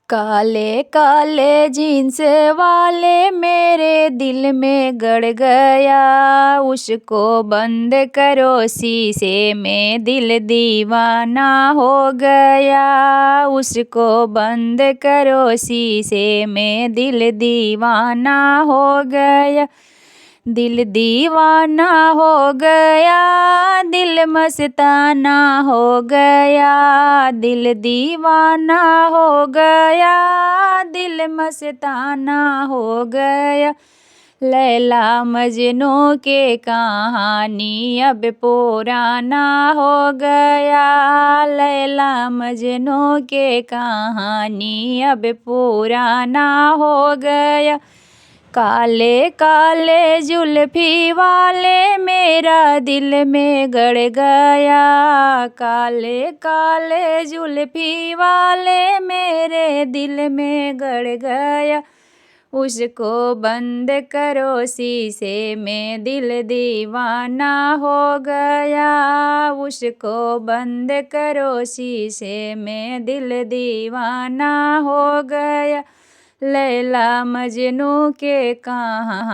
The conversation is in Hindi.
काले काले जींस वाले मेरे दिल में गड़ गया, उसको बंद करो शीशे में दिल दीवाना हो गया। उसको बंद करो शीशे में दिल दीवाना हो गया। दिल दीवाना हो गया, दिल मस्ताना हो गया। दिल दीवाना हो गया, दिल मस्ताना हो गया। लैला मजनू के कहानी अब पुराना हो गया। लैला मजनू के कहानी अब पुराना हो गया। काले काले जुल्फी वाले मेरा दिल में गड़ गया। काले काले जुल्फी वाले मेरे दिल में गड़ गया। उसको बंद करो शीशे में दिल दीवाना हो गया। उसको बंद करो शीशे में दिल दीवाना हो गया। लैला मजनू के कहानी।